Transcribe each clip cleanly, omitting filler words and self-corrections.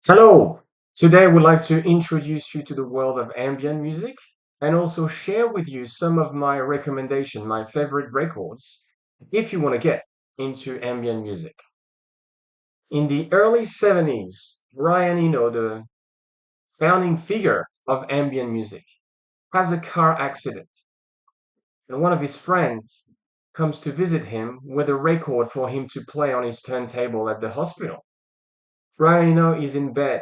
Hello! Today I would like to introduce you to the world of ambient music and also share with you some of my recommendation, my favorite records, if you want to get into ambient music. In the early 70s, Brian Eno, the founding figure of ambient music, has a car accident, and one of his friends comes to visit him with a record for him to play on his turntable at the hospital. Brian Eno is in bed,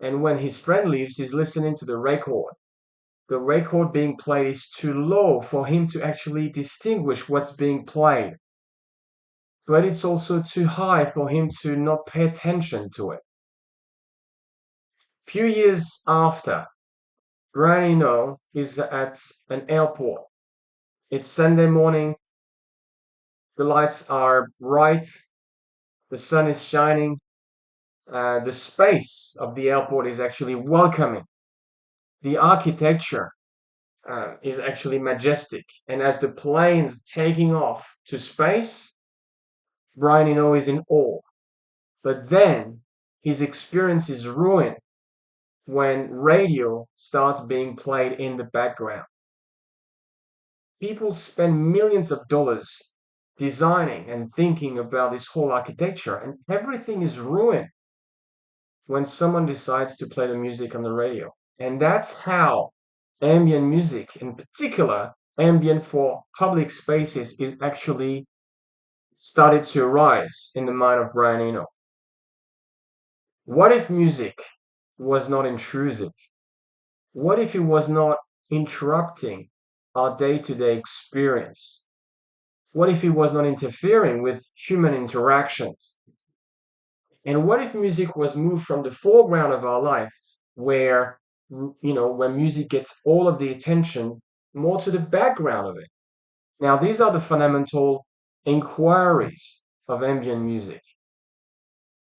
and when his friend leaves, he's listening to the record. The record being played is too low for him to actually distinguish what's being played, but it's also too high for him to not pay attention to it. Few years after, Brian Eno is at an airport. It's Sunday morning, the lights are bright, the sun is shining, the space of the airport is actually welcoming. The architecture is actually majestic, and as the plane's taking off to space, Brian Eno is in awe. But then his experience is ruined when radio starts being played in the background. People spend millions of dollars designing and thinking about this whole architecture, and everything is ruined when someone decides to play the music on the radio. And that's how ambient music, in particular, ambient for public spaces, is actually started to arise in the mind of Brian Eno. What if music was not intrusive? What if it was not interrupting our day-to-day experience? What if it was not interfering with human interactions? And what if music was moved from the foreground of our life, where, where music gets all of the attention, more to the background of it? Now, these are the fundamental inquiries of ambient music.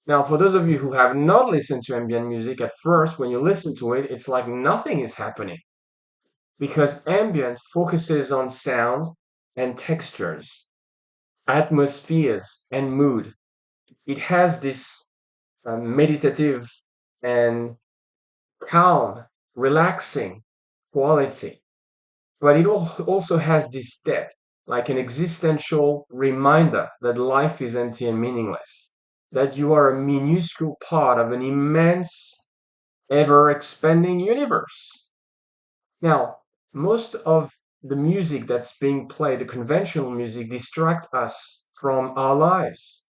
Now, for those of you who have not listened to ambient music, at first, when you listen to it, it's like nothing is happening because ambient focuses on sound and textures, atmospheres, and mood. It has this meditative and calm, relaxing quality, but it also has this depth, like an existential reminder that life is empty and meaningless, that you are a minuscule part of an immense, ever expanding universe. Now, most of the music that's being played, the conventional music, distract us from our lives.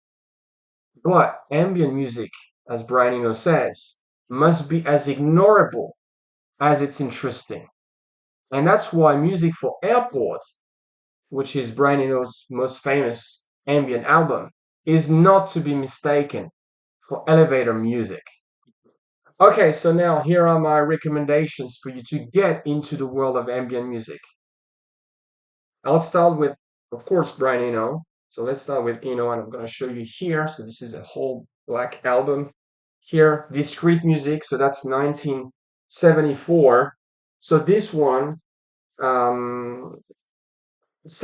But ambient music, as Brian Eno says, must be as ignorable as it's interesting. And that's why music for airports, which is Brian Eno's most famous ambient album, is not to be mistaken for elevator music. Okay, so now here are my recommendations for you to get into the world of ambient music. I'll start with, of course, Brian Eno. So let's start with Eno, and I'm going to show you here. So this is a whole black album here, Discreet music. So that's 1974. So this one, um, this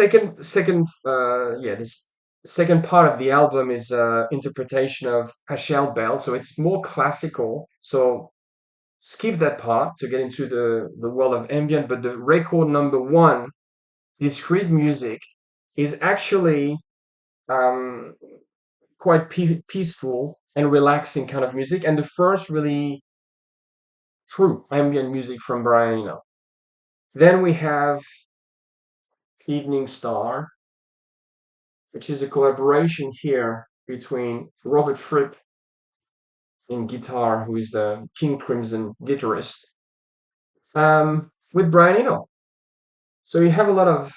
second part of the album is interpretation of Pachel Bell. So it's more classical. So skip that part to get into the world of ambient. But the record number one, Discreet music, is actually um, quite peaceful and relaxing kind of music, and the first really true ambient music from Brian Eno. Then we have Evening Star, which is a collaboration here between Robert Fripp in guitar, who is the King Crimson guitarist, with Brian Eno. So you have a lot of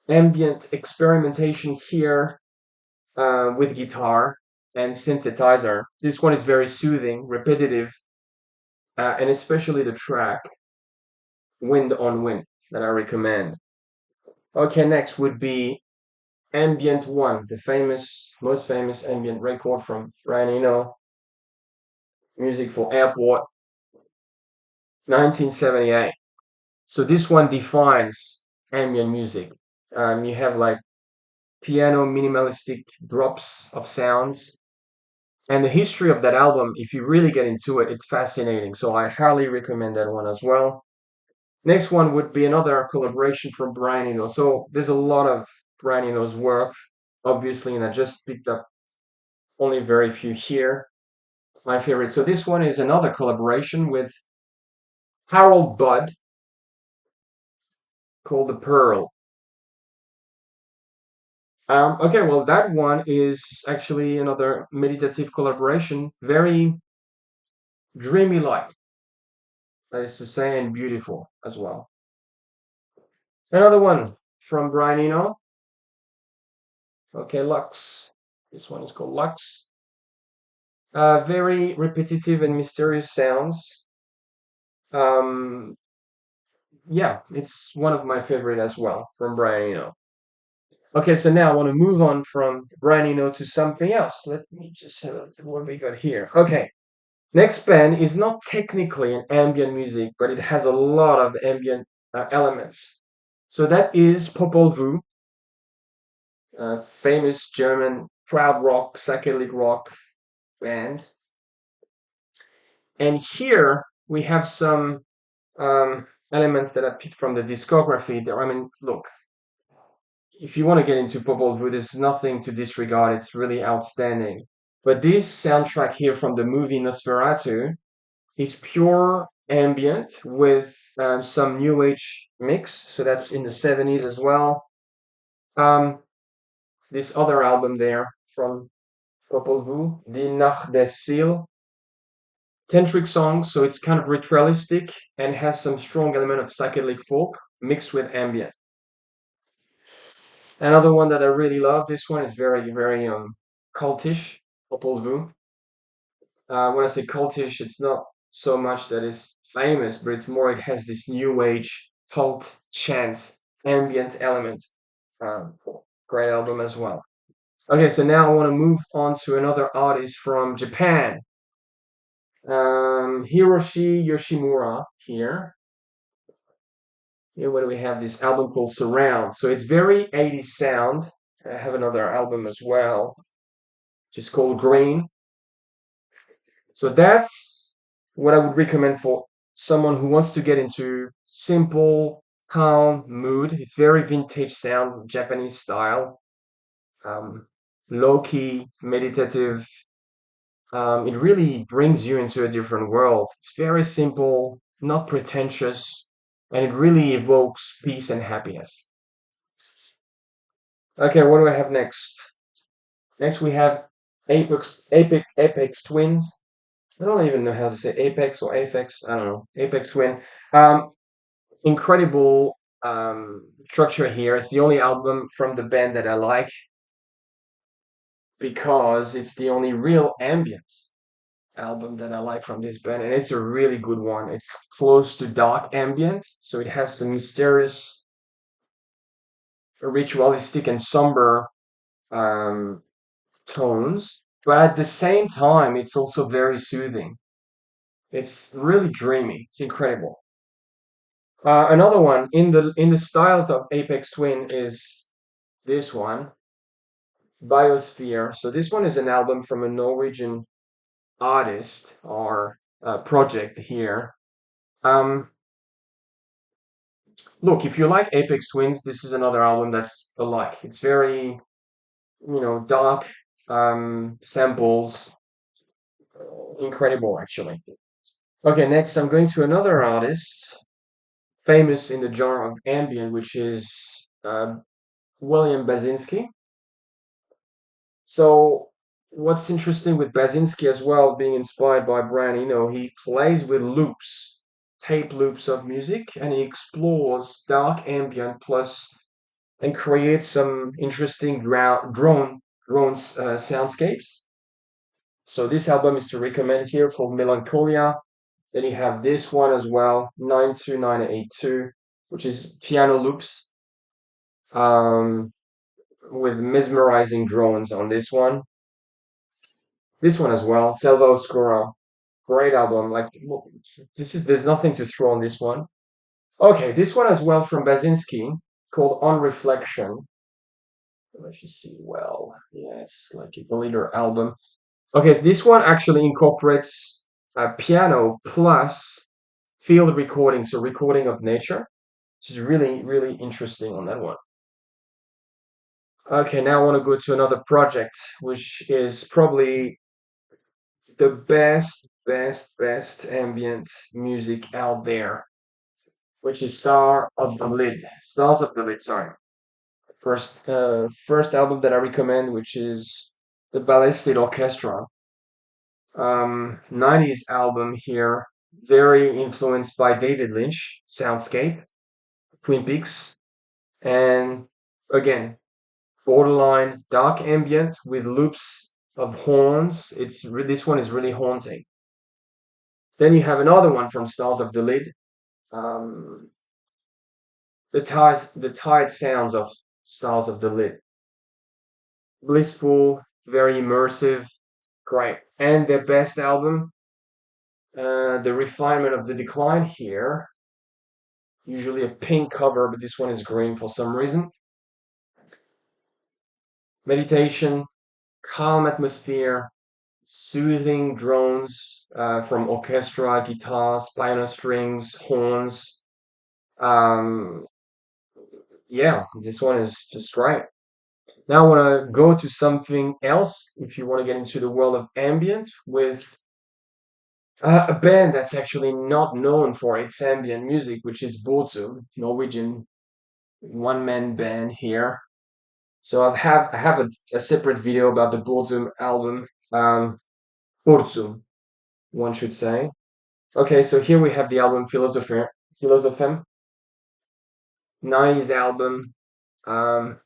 ambient experimentation here with guitar and synthesizer. This one is very soothing, repetitive, and especially the track Wind on Wind that I recommend. Okay, next would be Ambient One, the most famous ambient record from Brian Eno, music for airport, 1978. So this one defines ambient music. You have like piano minimalistic drops of sounds, And the history of that album, if you really get into it, it's fascinating. So I highly recommend that one as well. Next one would be another collaboration from Brian Eno. So there's a lot of Brian Eno's work, obviously, and I just picked up only very few here. My favorite. So this one is another collaboration with Harold Budd called The Pearl. Okay, well, that one is actually another meditative collaboration, very dreamy like, that is to say, and beautiful as well. Another one from Brian Eno. Okay, Lux. This one is called Lux. Very repetitive and mysterious sounds. Um, yeah, it's one of my favorite as well from Brian Eno. Okay, so now I want to move on from Brian Eno to something else. Let me just have a look at what we got here. Okay, next band is not technically an ambient music, but it has a lot of ambient elements. So that is Popol Vuh, famous German crowd rock, psychedelic rock band. And here we have some elements that I picked from the discography. There, I mean, look, if you want to get into Popol Vuh, there's nothing to disregard. It's really outstanding. But this soundtrack here from the movie Nosferatu is pure ambient with some new age mix. So that's in the 70s as well. Um, this other album there from Popol Vuh, Die Nacht der Seele, tantric songs. So it's kind of ritualistic and has some strong element of psychedelic folk mixed with ambient. Another one that I really love. This one is very, very cultish. Popol Vuh. When I say cultish, it's not so much that it's famous, but it's more it has this new age cult chant ambient element. Um, Great album as well. Okay, so now I want to move on to another artist from Japan. Hiroshi Yoshimura here. Here, what do we have? This album called Surround. So it's very 80s sound. I have another album as well, which is called Green. So that's what I would recommend for someone who wants to get into simple, calm mood. It's very vintage sound, Japanese style, um, low key, meditative. It really brings you into a different world. It's very simple, not pretentious, and it really evokes peace and happiness. Okay, what do I have next? Next we have Apex Twins. I don't even know how to say Apex or Aphex. I don't know. Apex Twin. Um, Incredible structure here. It's the only album from the band that I like because it's the only real ambient album that I like from this band, and it's a really good one. It's close to dark ambient, so it has some mysterious, ritualistic, and somber um, tones, but at the same time, it's also very soothing. It's really dreamy. It's incredible. Another one in the styles of Apex Twin is this one, Biosphere. So this one is an album from a Norwegian artist or project here. Um, Look, if you like Apex Twins, this is another album that's alike. It's very, dark, samples, incredible actually. Okay, next I'm going to another artist famous in the genre of ambient, which is William Basinski. So what's interesting with Basinski as well, being inspired by Brian Eno, he plays with loops, tape loops of music, and he explores dark ambient plus and creates some interesting drone soundscapes. So this album is to recommend here for Melancholia. Then you have this one as well, 92982, which is piano loops with mesmerizing drones on this one. This one as well, Selva Oscura, great album. Like there's nothing to throw on this one. Okay, this one as well from Basinski called On Reflection. Let you see well. Yeah, it's like a leader album. Okay, so this one actually incorporates piano plus field recording, so recording of nature. This is really, really interesting on that one. Okay, now I want to go to another project, which is probably the best ambient music out there, which is Stars of the Lid, sorry. First album that I recommend, which is the Ballasted Orchestra. 90s album here, very influenced by David Lynch, Soundscape, Twin Peaks, and again, borderline dark ambient with loops of horns. This one is really haunting. Then you have another one from Stars of the Lid, um, the tired sounds of Stars of the Lid, blissful, very immersive, great. And their best album, the refinement of the decline here, usually a pink cover, but this one is green for some reason. Meditation, calm atmosphere, soothing drones from orchestra, guitars, piano strings, horns. Um, yeah, this one is just great. Now I want to go to something else. If you want to get into the world of ambient with a band that's actually not known for its ambient music, which is Burzum, Norwegian one-man band here. So I have a separate video about the Burzum album, Burzum, one should say. Okay, so here we have the album Filosofem, 90s album. Um,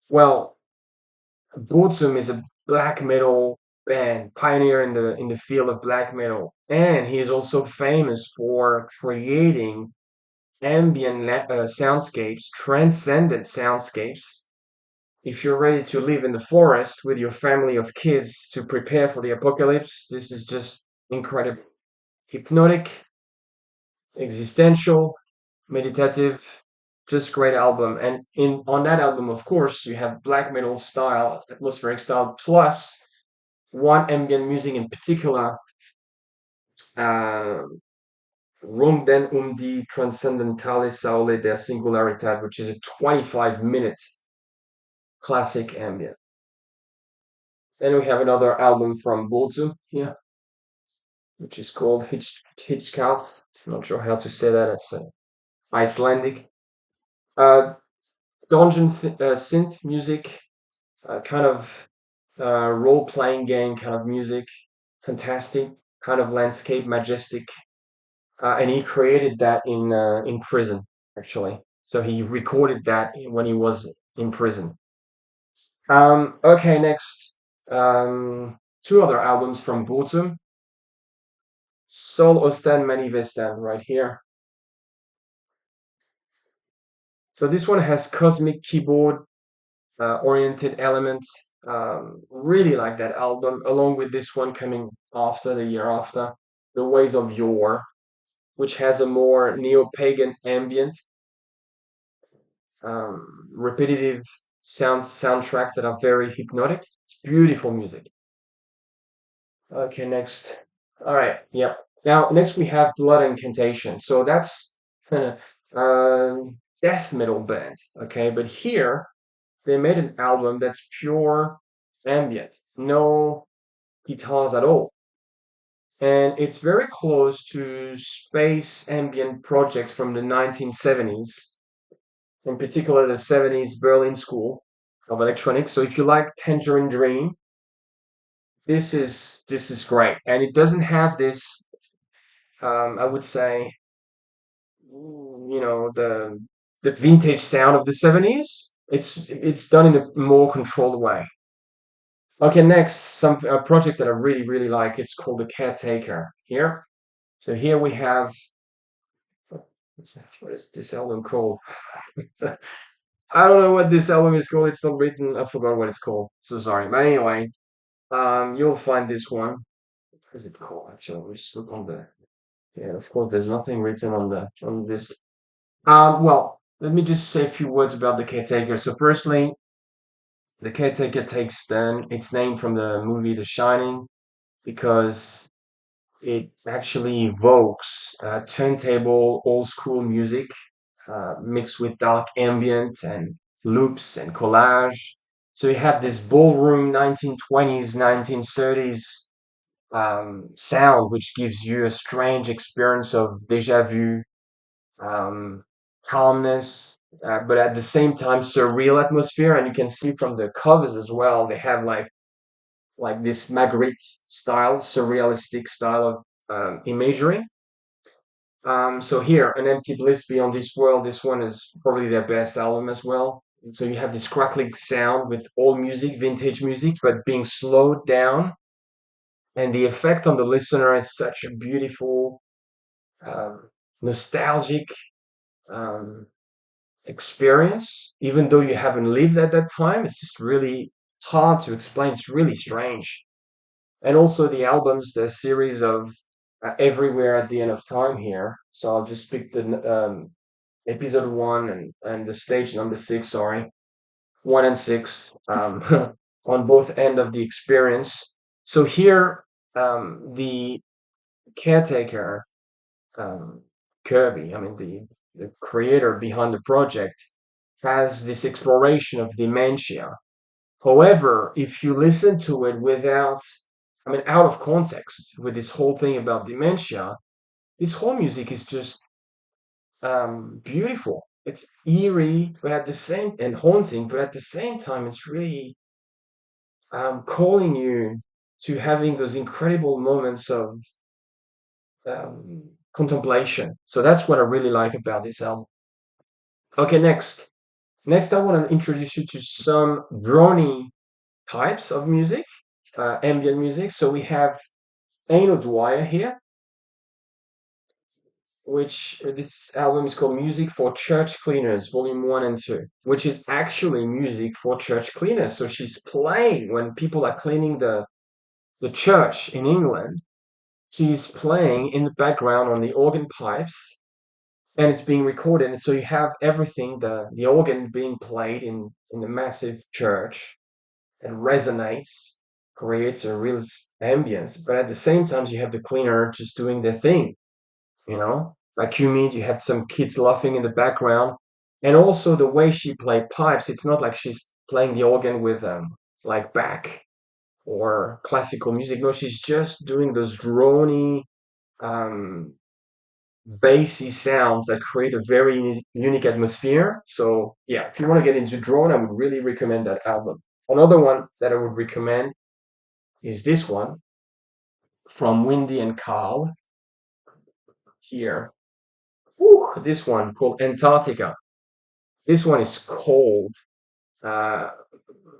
well, Burzum is a black metal band, pioneer in the field of black metal, and he is also famous for creating soundscapes, transcendent soundscapes. If you're ready to live in the forest with your family of kids to prepare for the apocalypse, this is just incredible. Hypnotic, existential, meditative, just great album. And in on that album, of course, you have black metal style, atmospheric style, plus one ambient music in particular, uh, Runden die Transcendentale Saule der Singularität, which is a 25-minute classic ambient. Then we have another album from Burzum here, which is called Hliðskjálf. I'm not sure how to say that. It's Icelandic. Uh, dungeon synth music, kind of role-playing game kind of music, fantastic kind of landscape, majestic, and he created that in prison actually. So he recorded that when he was in prison. Okay, next, two other albums from Burzum, Sol Ostan Mani Vestan, right here. So this one has cosmic keyboard oriented elements. Really like that album, along with this one coming after the year after, The Ways of Yore, which has a more neo-pagan ambient, repetitive soundtracks that are very hypnotic. It's beautiful music. Okay, next. All right, yep. Now next we have Blood Incantation. So that's death metal band. Okay, but here they made an album that's pure ambient, no guitars at all. And it's very close to space ambient projects from the 1970s, in particular the 70s Berlin School of Electronics. So if you like Tangerine Dream, this is great. And it doesn't have this, I would say, the vintage sound of the 70s. It's done in a more controlled way. Okay, next, some a project that I really like. It's called The Caretaker here. So here we have, what is this album called? I don't know what this album is called. It's not written. I forgot what it's called. So sorry. But anyway, you'll find this one. What is it called? Actually, we just look on the. Yeah, of course, there's nothing written on this. Well, let me just say a few words about The Caretaker. So firstly, The caretaker takes then its name from the movie The Shining because it actually evokes turntable old school music mixed with dark ambient and loops and collage. So you have this ballroom 1920s, 1930s sound, which gives you a strange experience of deja vu, um, calmness, but at the same time surreal atmosphere. And you can see from the covers as well, they have like this Magritte style, surrealistic style of imagery. So here, An Empty Bliss Beyond This World, this one is probably their best album as well. So you have this crackling sound with old music, vintage music, but being slowed down. And the effect on the listener is such a beautiful, um, nostalgic um, experience. Even though you haven't lived at that time, it's just really hard to explain. It's really strange. And also the albums, the series of Everywhere at the End of Time here. So I'll just pick the episode one and the stage number six, sorry, one and six, on both end of the experience. So here, the caretaker, um, Kirby, I mean the creator behind the project, has this exploration of dementia. However, if you listen to it without, I mean, out of context with this whole thing about dementia, this whole music is just beautiful. It's eerie, but at the same and haunting, but at the same time, it's really calling you to having those incredible moments of contemplation. So that's what I really like about this album. Okay, next. Next, I want to introduce you to some drony types of music, ambient music. So we have Aino Dwyer here, which this album is called Music for Church Cleaners, Volume 1 and 2, which is actually music for church cleaners. So she's playing when people are cleaning the church in England. She's playing in the background on the organ pipes and it's being recorded. And so you have everything, the organ being played in the massive church and resonates, creates a real ambience. But at the same time, you have the cleaner just doing their thing, you know? Like you mean, you have some kids laughing in the background. And also the way she played pipes, it's not like she's playing the organ with like Bach or classical music. No, she's just doing those drony, um, bassy sounds that create a very unique atmosphere. So yeah, if you want to get into drone, I would really recommend that album. Another one that I would recommend is this one from Windy and Carl here. Whew, this one called Antarctica. This one is cold. Uh,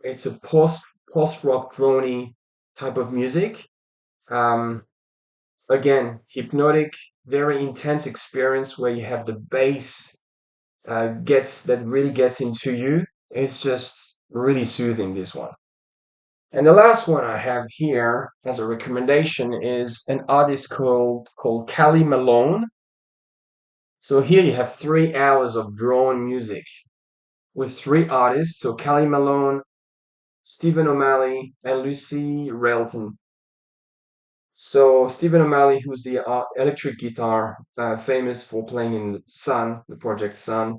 it's a post rock drony type of music. Um, Again, hypnotic, very intense experience where you have the bass gets that really gets into you. It's just really soothing, this one. And the last one I have here as a recommendation is an artist called Callie Malone. So here you have 3 hours of drone music with three artists. So Callie Malone, Stephen O'Malley, and Lucy Relton. So Stephen O'Malley, who's the electric guitar, famous for playing in Sun, the project Sun.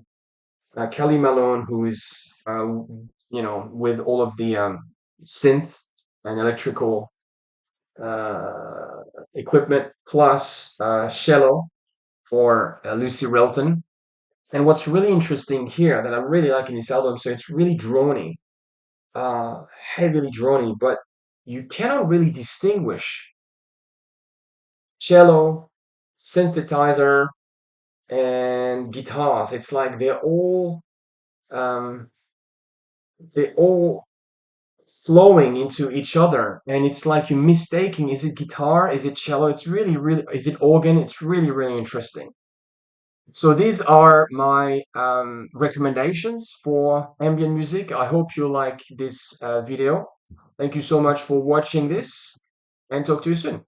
Kelly Malone, who is with all of the synth and electrical uh, equipment, plus cello for Lucy Relton. And what's really interesting here that I really like in this album, so it's really drony, heavily drony, but you cannot really distinguish cello, synthesizer, and guitars. It's like um, they're all flowing into each other, and it's like you're mistaking, is it guitar, is it cello, it's really, is it organ, it's really interesting. So these are my recommendations for ambient music. I hope you like this video. Thank you so much for watching this, and talk to you soon.